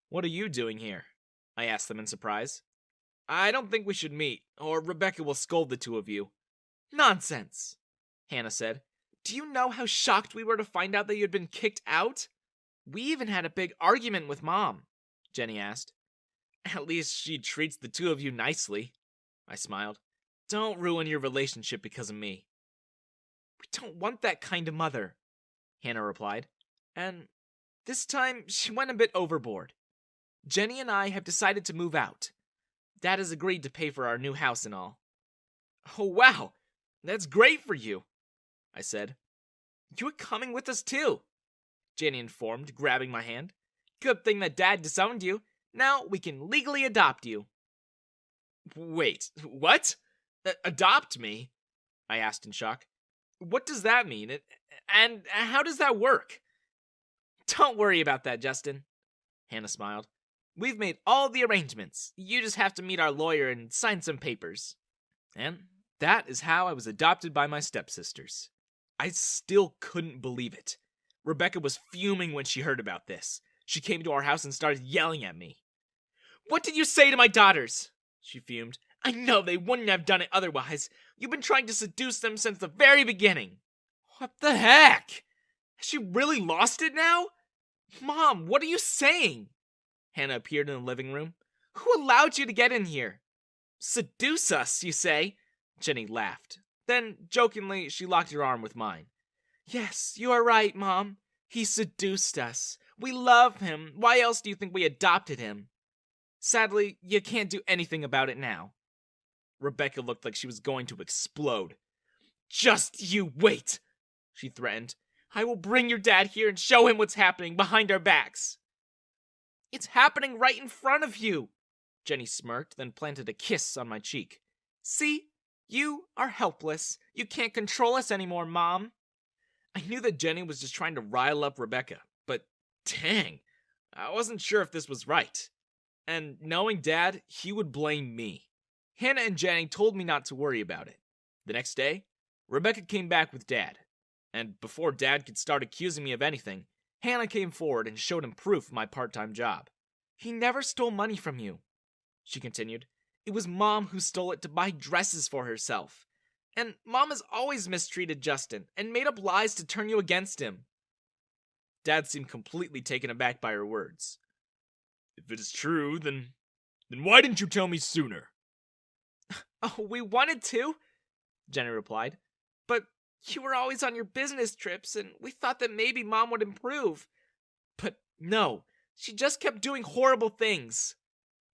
What are you doing here? I asked them in surprise. I don't think we should meet, or Rebecca will scold the two of you. Nonsense, Hannah said. Do you know how shocked we were to find out that you had been kicked out? We even had a big argument with Mom, Jenny asked. At least she treats the two of you nicely, I smiled. Don't ruin your relationship because of me. We don't want that kind of mother, Hannah replied. And this time, she went a bit overboard. Jenny and I have decided to move out. Dad has agreed to pay for our new house and all. Oh, wow! That's great for you. I said. You're coming with us too, Jenny informed, grabbing my hand. Good thing that Dad disowned you. Now we can legally adopt you. Wait, what? Adopt me? I asked in shock. What does that mean? And how does that work? Don't worry about that, Justin. Hannah smiled. We've made all the arrangements. You just have to meet our lawyer and sign some papers. And that is how I was adopted by my stepsisters. I still couldn't believe it. Rebecca was fuming when she heard about this. She came to our house and started yelling at me. What did you say to my daughters? She fumed. I know they wouldn't have done it otherwise. You've been trying to seduce them since the very beginning. What the heck? Has she really lost it now? Mom, what are you saying? Hannah appeared in the living room. Who allowed you to get in here? Seduce us, you say? Jenny laughed. Then, jokingly, she locked her arm with mine. Yes, you are right, Mom. He seduced us. We love him. Why else do you think we adopted him? Sadly, you can't do anything about it now. Rebecca looked like she was going to explode. Just you wait, she threatened. I will bring your dad here and show him what's happening behind our backs. It's happening right in front of you, Jenny smirked, then planted a kiss on my cheek. See? You are helpless. You can't control us anymore, Mom. I knew that Jenny was just trying to rile up Rebecca, but dang, I wasn't sure if this was right. And knowing Dad, he would blame me. Hannah and Jenny told me not to worry about it. The next day, Rebecca came back with Dad. And before Dad could start accusing me of anything, Hannah came forward and showed him proof of my part-time job. He never stole money from you, she continued. It was Mom who stole it to buy dresses for herself. And Mom has always mistreated Justin and made up lies to turn you against him. Dad seemed completely taken aback by her words. If it is true, then why didn't you tell me sooner? Oh, we wanted to, Jenny replied. But you were always on your business trips, and we thought that maybe Mom would improve. But no, she just kept doing horrible things.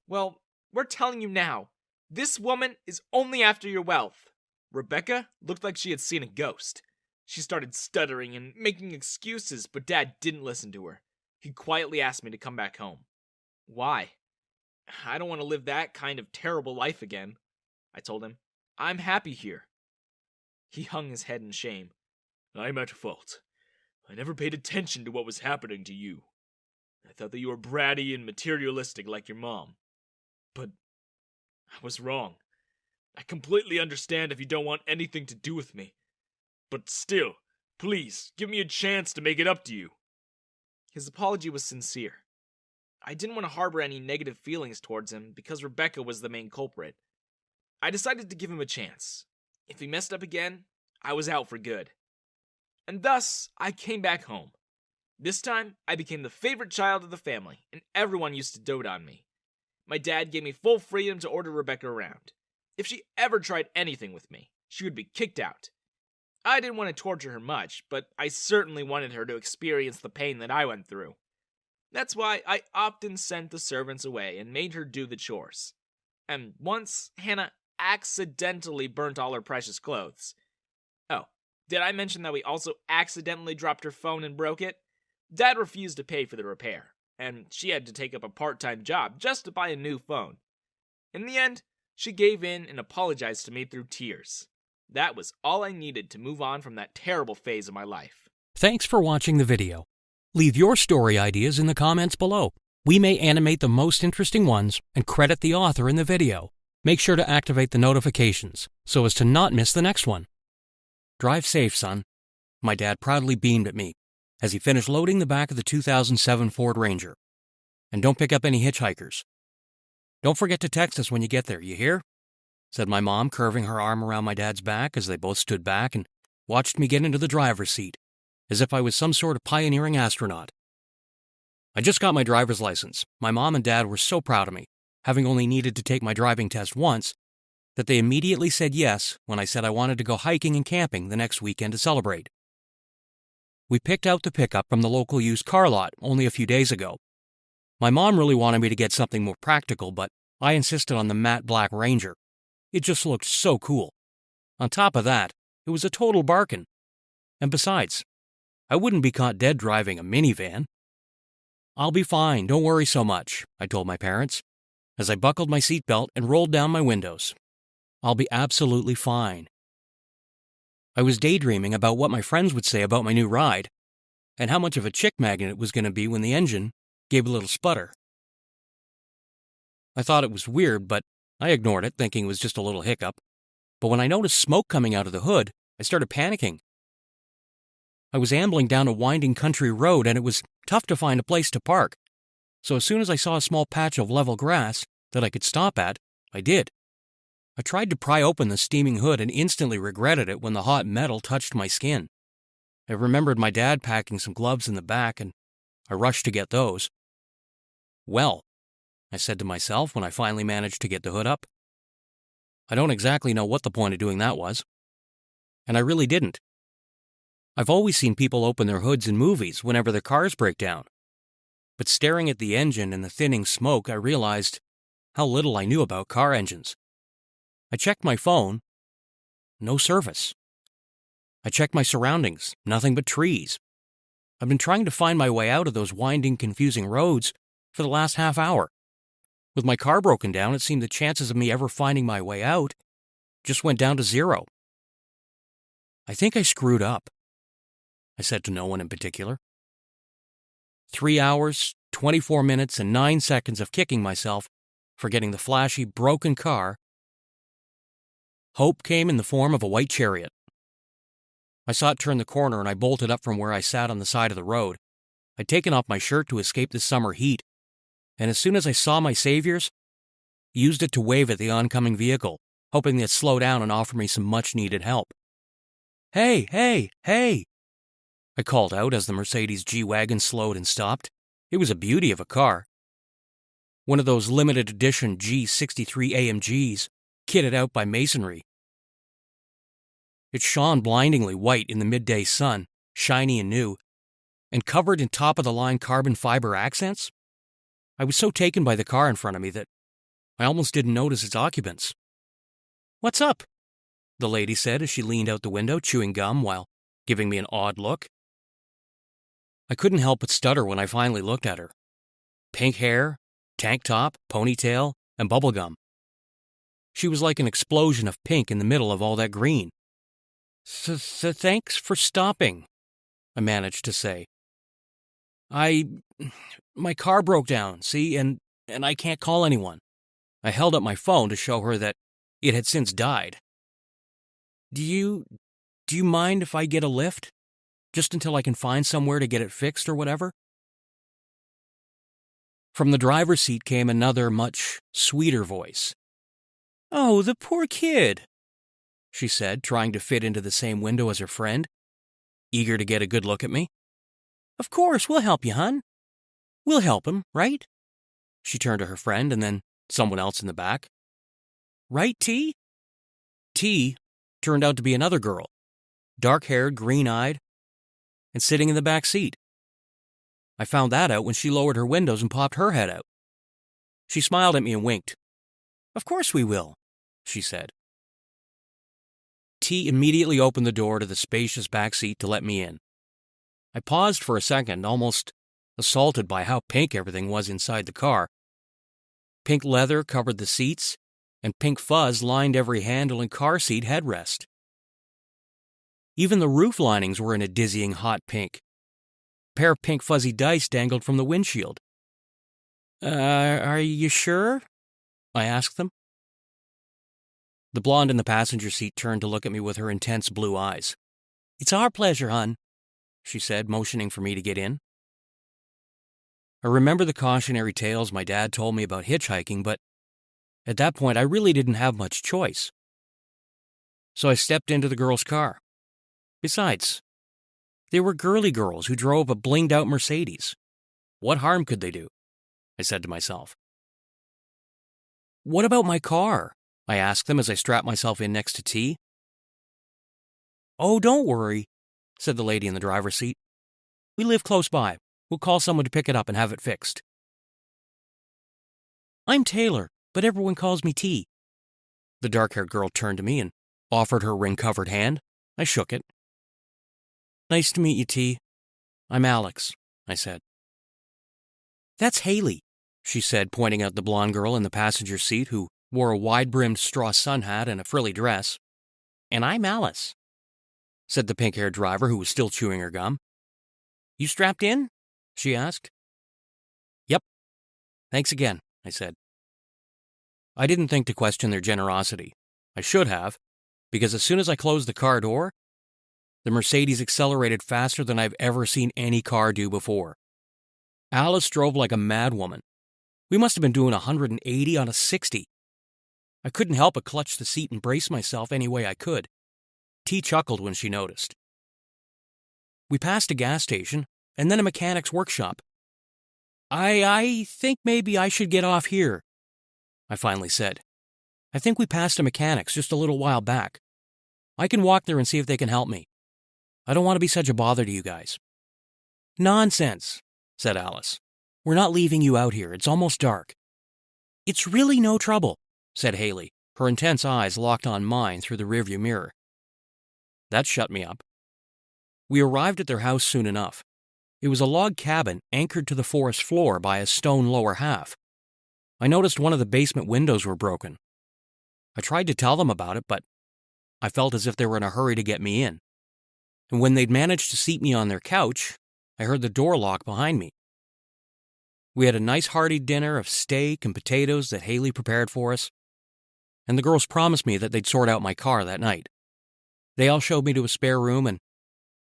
Well, we're telling you now, this woman is only after your wealth. Rebecca looked like she had seen a ghost. She started stuttering and making excuses, but Dad didn't listen to her. He quietly asked me to come back home. Why? I don't want to live that kind of terrible life again, I told him. I'm happy here. He hung his head in shame. I'm at fault. I never paid attention to what was happening to you. I thought that you were bratty and materialistic like your mom. But I was wrong. I completely understand if you don't want anything to do with me. But still, please, give me a chance to make it up to you. His apology was sincere. I didn't want to harbor any negative feelings towards him because Rebecca was the main culprit. I decided to give him a chance. If he messed up again, I was out for good. And thus, I came back home. This time, I became the favorite child of the family, and everyone used to dote on me. My dad gave me full freedom to order Rebecca around. If she ever tried anything with me, she would be kicked out. I didn't want to torture her much, but I certainly wanted her to experience the pain that I went through. That's why I often sent the servants away and made her do the chores. And once, Hannah accidentally burnt all her precious clothes. Oh, did I mention that we also accidentally dropped her phone and broke it? Dad refused to pay for the repair, and she had to take up a part-time job just to buy a new phone. In the end, she gave in and apologized to me through tears. That was all I needed to move on from that terrible phase of my life. Thanks for watching the video. Leave your story ideas in the comments below. We may animate the most interesting ones and credit the author in the video. Make sure to activate the notifications so as to not miss the next one. Drive safe, son. My dad proudly beamed at me as he finished loading the back of the 2007 Ford Ranger. And don't pick up any hitchhikers. Don't forget to text us when you get there, you hear? Said my mom, curving her arm around my dad's back as they both stood back and watched me get into the driver's seat, as if I was some sort of pioneering astronaut. I just got my driver's license. My mom and dad were so proud of me, having only needed to take my driving test once, that they immediately said yes when I said I wanted to go hiking and camping the next weekend to celebrate. We picked out the pickup from the local used car lot only a few days ago. My mom really wanted me to get something more practical, but I insisted on the matte black Ranger. It just looked so cool. On top of that, it was a total bargain. And besides, I wouldn't be caught dead driving a minivan. I'll be fine, don't worry so much, I told my parents, as I buckled my seatbelt and rolled down my windows. I'll be absolutely fine. I was daydreaming about what my friends would say about my new ride, and how much of a chick magnet it was going to be when the engine gave a little sputter. I thought it was weird, but I ignored it, thinking it was just a little hiccup. But when I noticed smoke coming out of the hood, I started panicking. I was ambling down a winding country road, and it was tough to find a place to park. So as soon as I saw a small patch of level grass that I could stop at, I did. I tried to pry open the steaming hood and instantly regretted it when the hot metal touched my skin. I remembered my dad packing some gloves in the back, and I rushed to get those. Well, I said to myself when I finally managed to get the hood up, I don't exactly know what the point of doing that was. And I really didn't. I've always seen people open their hoods in movies whenever their cars break down. But staring at the engine and the thinning smoke, I realized how little I knew about car engines. I checked my phone. No service. I checked my surroundings. Nothing but trees. I've been trying to find my way out of those winding, confusing roads for the last half hour. With my car broken down, it seemed the chances of me ever finding my way out just went down to 0. I think I screwed up, I said to no one in particular. 3 hours, 24 minutes, and 9 seconds of kicking myself for getting the flashy, broken car. Hope came in the form of a white chariot. I saw it turn the corner, and I bolted up from where I sat on the side of the road. I'd taken off my shirt to escape the summer heat, and as soon as I saw my saviors, used it to wave at the oncoming vehicle, hoping they'd slow down and offer me some much-needed help. Hey, hey, hey! I called out as the Mercedes G-Wagon slowed and stopped. It was a beauty of a car. One of those limited edition G63 AMGs, kitted out by Masonry. It shone blindingly white in the midday sun, shiny and new, and covered in top-of-the-line carbon fiber accents. I was so taken by the car in front of me that I almost didn't notice its occupants. "What's up?" the lady said as she leaned out the window, chewing gum while giving me an odd look. I couldn't help but stutter when I finally looked at her. Pink hair, tank top, ponytail, and bubblegum. She was like an explosion of pink in the middle of all that green. Thanks for stopping," I managed to say. My car broke down, see, and I can't call anyone." I held up my phone to show her that it had since died. Do you mind if I get a lift? Just until I can find somewhere to get it fixed or whatever?" From the driver's seat came another, much sweeter voice. "Oh, the poor kid," she said, trying to fit into the same window as her friend, eager to get a good look at me. "Of course, we'll help you, hon. We'll help him, right?" She turned to her friend and then someone else in the back. "Right, T?" T turned out to be another girl, dark-haired, green-eyed, and sitting in the back seat. I found that out when she lowered her windows and popped her head out. She smiled at me and winked. "Of course we will," she said. T immediately opened the door to the spacious back seat to let me in. I paused for a second, almost assaulted by how pink everything was inside the car. Pink leather covered the seats, and pink fuzz lined every handle and car seat headrest. Even the roof linings were in a dizzying hot pink. A pair of pink fuzzy dice dangled from the windshield. Are you sure?" I asked them. The blonde in the passenger seat turned to look at me with her intense blue eyes. "It's our pleasure, hon," she said, motioning for me to get in. I remember the cautionary tales my dad told me about hitchhiking, but at that point I really didn't have much choice. So I stepped into the girl's car. Besides, they were girly girls who drove a blinged-out Mercedes. What harm could they do? I said to myself. "What about my car?" I asked them as I strapped myself in next to T. "Oh, don't worry," said the lady in the driver's seat. "We live close by. We'll call someone to pick it up and have it fixed." "I'm Taylor, but everyone calls me T." The dark-haired girl turned to me and offered her ring-covered hand. I shook it. Nice to meet you, T. I'm Alex, I said. That's Haley, she said, pointing out the blonde girl in the passenger seat who wore a wide-brimmed straw sun hat and a frilly dress. And I'm Alice, said the pink-haired driver who was still chewing her gum. You strapped in? She asked. Yep. Thanks again, I said. I didn't think to question their generosity. I should have, because as soon as I closed the car door, the Mercedes accelerated faster than I've ever seen any car do before. Alice drove like a madwoman. We must have been doing 180 on a 60. I couldn't help but clutch the seat and brace myself any way I could. T chuckled when she noticed. We passed a gas station, and then a mechanic's workshop. I think maybe I should get off here, I finally said. I think we passed a mechanic's just a little while back. I can walk there and see if they can help me. I don't want to be such a bother to you guys. Nonsense, said Alice. We're not leaving you out here. It's almost dark. It's really no trouble, said Haley, her intense eyes locked on mine through the rearview mirror. That shut me up. We arrived at their house soon enough. It was a log cabin anchored to the forest floor by a stone lower half. I noticed one of the basement windows were broken. I tried to tell them about it, but I felt as if they were in a hurry to get me in. And when they'd managed to seat me on their couch, I heard the door lock behind me. We had a nice hearty dinner of steak and potatoes that Haley prepared for us, and the girls promised me that they'd sort out my car that night. They all showed me to a spare room, and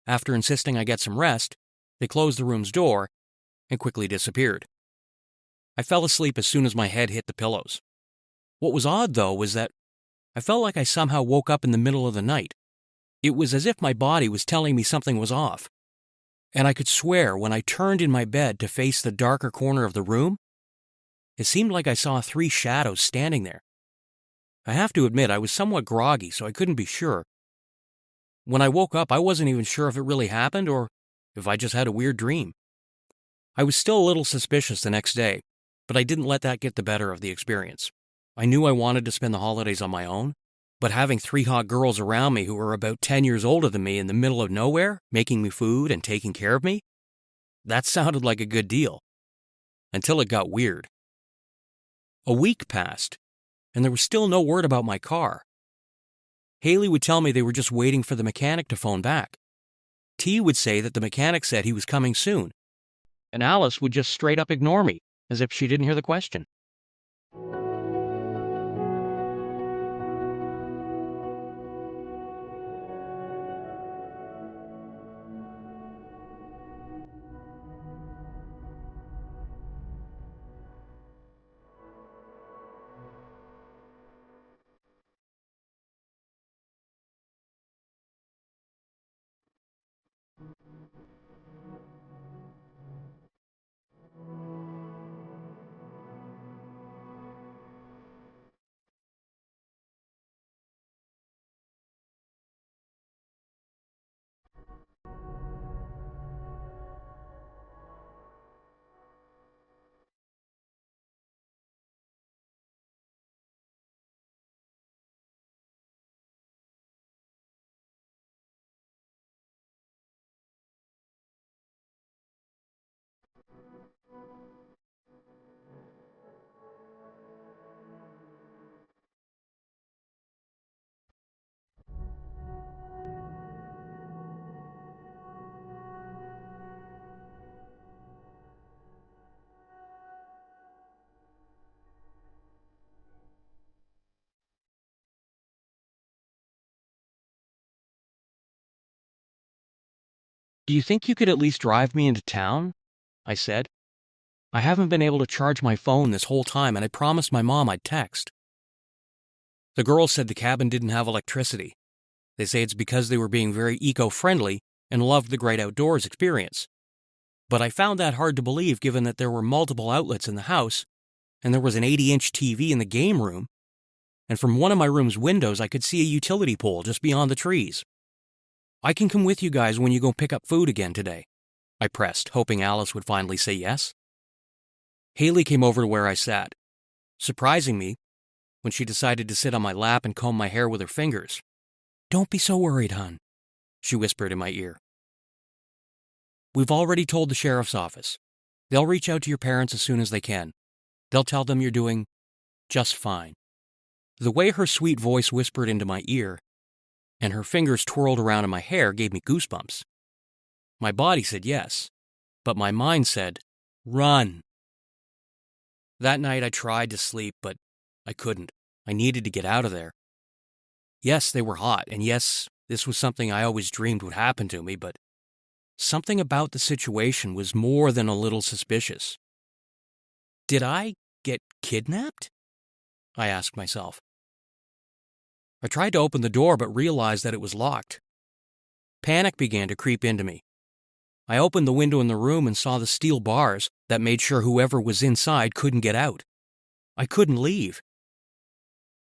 after insisting I get some rest, they closed the room's door and quickly disappeared. I fell asleep as soon as my head hit the pillows. What was odd, though, was that I felt like I somehow woke up in the middle of the night. It was as if my body was telling me something was off. And I could swear when I turned in my bed to face the darker corner of the room, it seemed like I saw 3 shadows standing there. I have to admit I was somewhat groggy, so I couldn't be sure. When I woke up, I wasn't even sure if it really happened or if I just had a weird dream. I was still a little suspicious the next day, but I didn't let that get the better of the experience. I knew I wanted to spend the holidays on my own, but having 3 hot girls around me who were about 10 years older than me in the middle of nowhere, making me food and taking care of me, that sounded like a good deal. Until it got weird. A week passed, and there was still no word about my car. Haley would tell me they were just waiting for the mechanic to phone back. T would say that the mechanic said he was coming soon, and Alice would just straight up ignore me, as if she didn't hear the question. Do you think you could at least drive me into town? I said. I haven't been able to charge my phone this whole time, and I promised my mom I'd text. The girls said the cabin didn't have electricity. They say it's because they were being very eco-friendly and loved the great outdoors experience. But I found that hard to believe given that there were multiple outlets in the house, and there was an 80-inch TV in the game room, and from one of my room's windows I could see a utility pole just beyond the trees. I can come with you guys when you go pick up food again today, I pressed, hoping Alice would finally say yes. Haley came over to where I sat, surprising me when she decided to sit on my lap and comb my hair with her fingers. Don't be so worried, hon, she whispered in my ear. We've already told the sheriff's office. They'll reach out to your parents as soon as they can. They'll tell them you're doing just fine." The way her sweet voice whispered into my ear and her fingers twirled around in my hair gave me goosebumps. My body said yes, but my mind said, "Run." That night I tried to sleep, but I couldn't. I needed to get out of there. Yes, they were hot, and yes, this was something I always dreamed would happen to me, but something about the situation was more than a little suspicious. Did I get kidnapped? I asked myself. I tried to open the door but realized that it was locked. Panic began to creep into me. I opened the window in the room and saw the steel bars that made sure whoever was inside couldn't get out. I couldn't leave.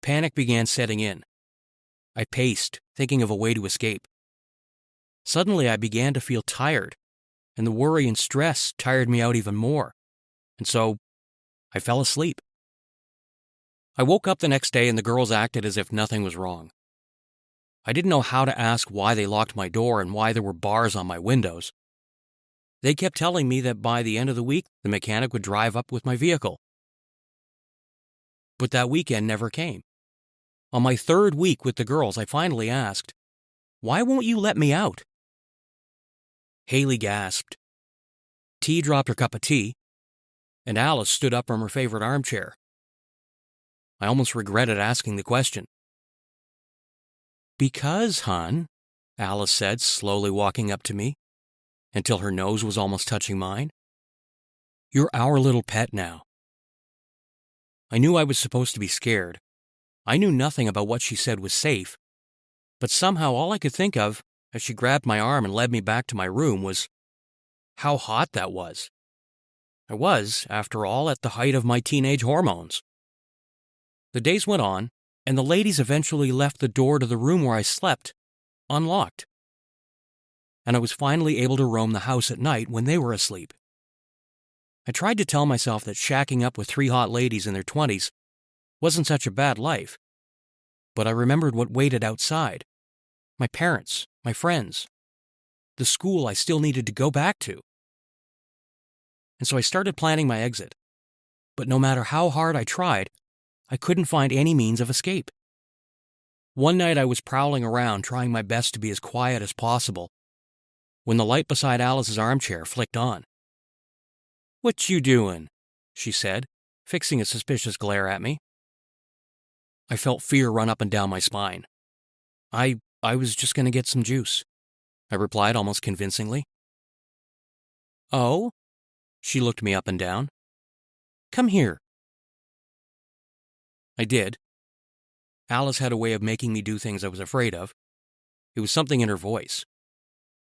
Panic began setting in. I paced, thinking of a way to escape. Suddenly I began to feel tired, and the worry and stress tired me out even more, and so I fell asleep. I woke up the next day and the girls acted as if nothing was wrong. I didn't know how to ask why they locked my door and why there were bars on my windows. They kept telling me that by the end of the week, the mechanic would drive up with my vehicle. But that weekend never came. On my third week with the girls, I finally asked, "Why won't you let me out?" Haley gasped. T dropped her cup of tea, and Alice stood up from her favorite armchair. I almost regretted asking the question. "Because, hon," Alice said, slowly walking up to me, until her nose was almost touching mine, "you're our little pet now." I knew I was supposed to be scared. I knew nothing about what she said was safe, but somehow all I could think of, as she grabbed my arm and led me back to my room, was how hot that was. I was, after all, at the height of my teenage hormones. The days went on, and the ladies eventually left the door to the room where I slept unlocked, and I was finally able to roam the house at night when they were asleep. I tried to tell myself that shacking up with 3 hot ladies in their 20s wasn't such a bad life, but I remembered what waited outside: my parents, my friends, the school I still needed to go back to. And so I started planning my exit, but no matter how hard I tried, I couldn't find any means of escape. One night I was prowling around trying my best to be as quiet as possible when the light beside Alice's armchair flicked on. "What you doing?" she said, fixing a suspicious glare at me. I felt fear run up and down my spine. I was just going to get some juice," I replied almost convincingly. "Oh?" She looked me up and down. "Come here." I did. Alice had a way of making me do things I was afraid of. It was something in her voice.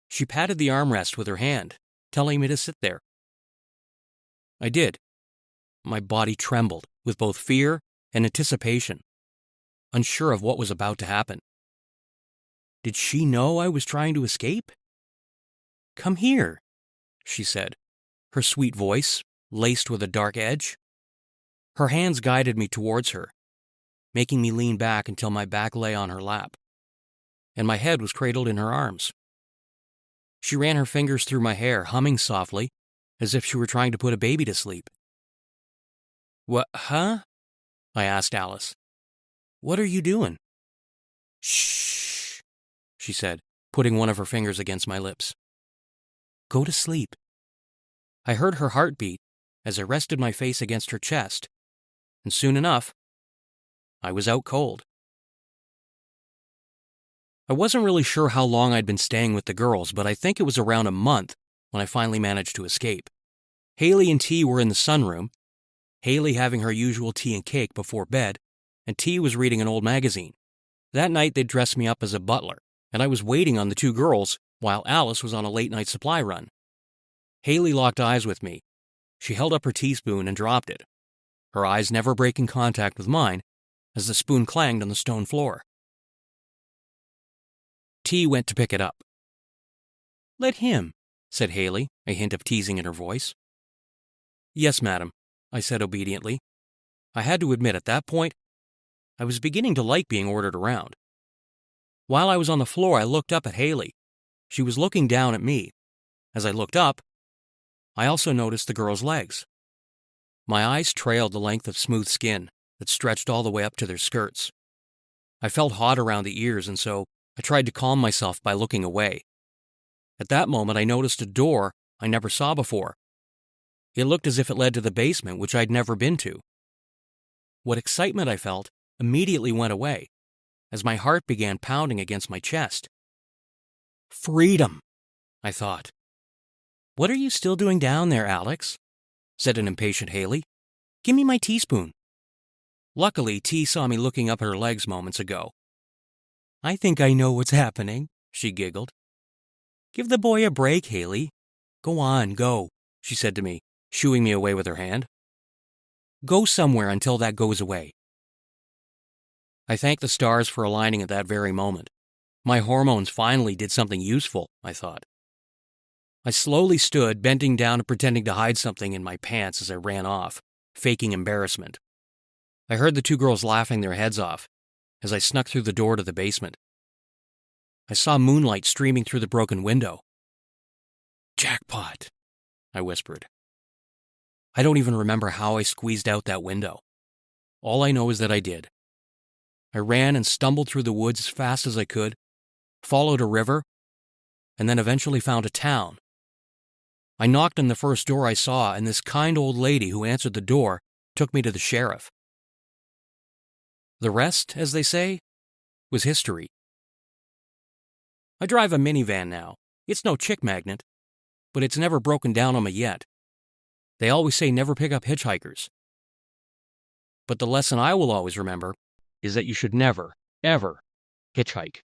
She patted the armrest with her hand, telling me to sit there. I did. My body trembled with both fear and anticipation, unsure of what was about to happen. Did she know I was trying to escape? "Come here," she said, her sweet voice laced with a dark edge. Her hands guided me towards her, making me lean back until my back lay on her lap, and my head was cradled in her arms. She ran her fingers through my hair, humming softly, as if she were trying to put a baby to sleep. "What, huh?" I asked Alice. "What are you doing?" "Shh," she said, putting one of her fingers against my lips. "Go to sleep." I heard her heartbeat as I rested my face against her chest, and soon enough, I was out cold. I wasn't really sure how long I'd been staying with the girls, but I think it was around a month when I finally managed to escape. Haley and T were in the sunroom, Haley having her usual tea and cake before bed, and T was reading an old magazine. That night they'd dressed me up as a butler, and I was waiting on the 2 girls while Alice was on a late-night supply run. Haley locked eyes with me. She held up her teaspoon and dropped it, her eyes never breaking contact with mine as the spoon clanged on the stone floor. T went to pick it up. "Let him," said Haley, a hint of teasing in her voice. "Yes, madam," I said obediently. I had to admit at that point, I was beginning to like being ordered around. While I was on the floor, I looked up at Haley. She was looking down at me, As I looked up, I also noticed the girl's legs. My eyes trailed the length of smooth skin that stretched all the way up to their skirts. I felt hot around the ears, and so I tried to calm myself by looking away. At that moment, I noticed a door I never saw before. It looked as if it led to the basement, which I'd never been to. What excitement I felt immediately went away, as my heart began pounding against my chest. Freedom, I thought. What are you still doing down there, Alex? Said an impatient Haley. Give me my teaspoon. Luckily, T saw me looking up at her legs moments ago. I think I know what's happening, she giggled. Give the boy a break, Haley. Go on, go, she said to me, shooing me away with her hand. Go somewhere until that goes away. I thanked the stars for aligning at that very moment. My hormones finally did something useful, I thought. I slowly stood, bending down and pretending to hide something in my pants as I ran off, faking embarrassment. I heard the two girls laughing their heads off as I snuck through the door to the basement. I saw moonlight streaming through the broken window. Jackpot, I whispered. I don't even remember how I squeezed out that window. All I know is that I did. I ran and stumbled through the woods as fast as I could, followed a river, and then eventually found a town. I knocked on the first door I saw, and this kind old lady who answered the door took me to the sheriff. The rest, as they say, was history. I drive a minivan now. It's no chick magnet, but it's never broken down on me yet. They always say never pick up hitchhikers. But the lesson I will always remember is that you should never, ever hitchhike.